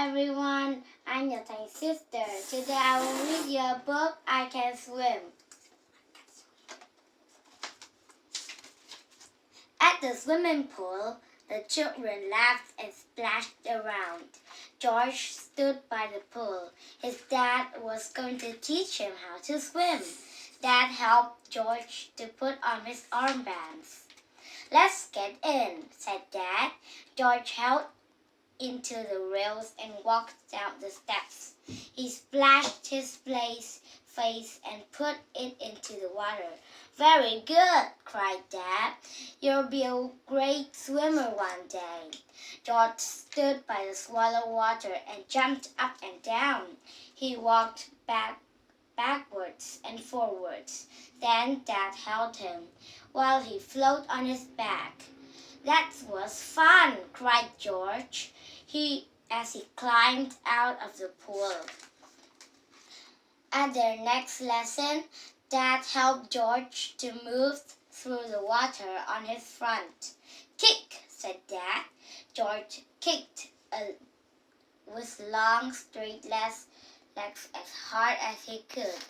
everyone, I'm Nhật, Thành sister. Today I will read you a book, I Can Swim. At the swimming pool, the children laughed and splashed around. George stood by the pool. His dad was going to teach him how to swim. Dad helped George to put on his armbands. "Let's get in," said Dad. George held into the rails and walked down the steps. He splashed his face and put it into the water. "Very good," cried Dad. "You'll be a great swimmer one day." George stood by the swallow water and jumped up and down. He walked backwards and forwards. Then Dad held him while he floated on his back. "That was fun," cried George as he climbed out of the pool. At their next lesson, Dad helped George to move through the water on his front. "Kick," said Dad. George kicked with long, straight legs as hard as he could.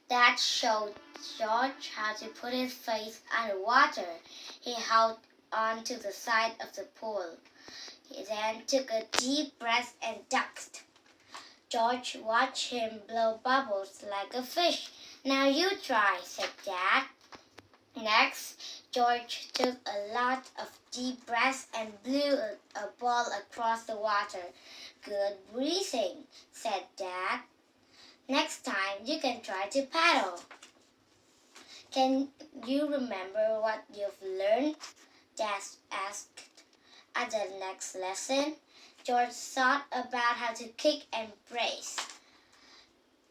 Dad showed George how to put his face underwater. He held on to the side of the pool. He then took a deep breath and ducked. George watched him blow bubbles like a fish. "Now you try," said Dad. Next, George took a lot of deep breaths and blew a ball across the water. "Good breathing," said Dad. "Next time you can try to paddle." "Can you remember what you've learned?" Dad asked. At the next lesson, George thought about how to kick and brace.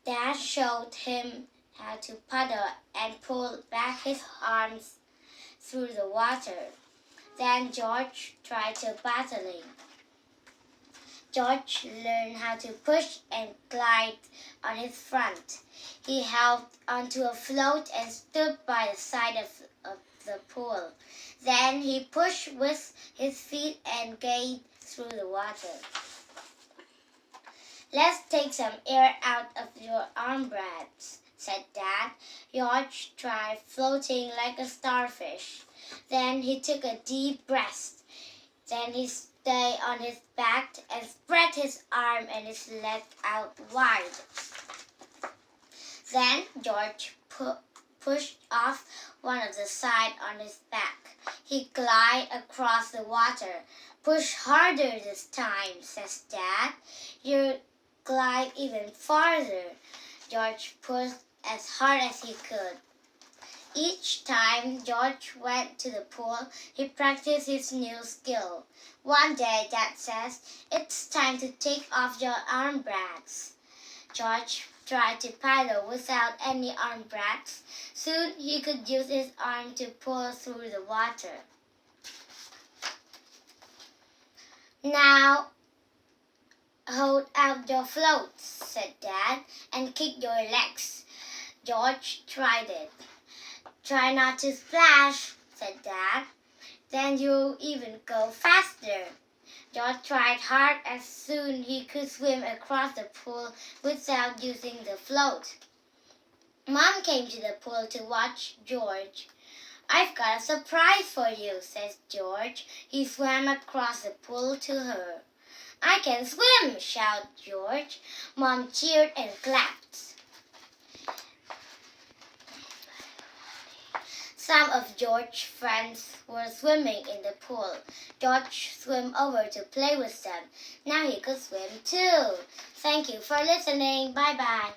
Dad showed him how to paddle and pull back his arms through the water. Then George tried to paddling. George learned how to push and glide on his front. He held onto a float and stood by the side of the pool. Then he pushed with his feet and glided through the water. "Let's take some air out of your armbands," said Dad. George tried floating like a starfish. Then he took a deep breath. Then he stayed on his back and spread his arm and his leg out wide. Then George pushed off one of the sides on his back. He glided across the water. "Push harder this time," says Dad. "You glide even farther." George pushed as hard as he could. Each time George went to the pool, he practiced his new skill. One day, Dad says, "It's time to take off your armbands." George tried to paddle without any armbands. Soon he could use his arm to pull through the water. "Now hold out your float," said Dad, "and kick your legs." George tried it. "Try not to splash," said Dad. "Then you'll even go faster." George tried hard as soon he could swim across the pool without using the float. Mom came to the pool to watch George. "I've got a surprise for you," says George. He swam across the pool to her. "I can swim!" shouted George. Mom cheered and clapped. Some of George's friends were swimming in the pool. George swam over to play with them. Now he could swim too. Thank you for listening. Bye-bye.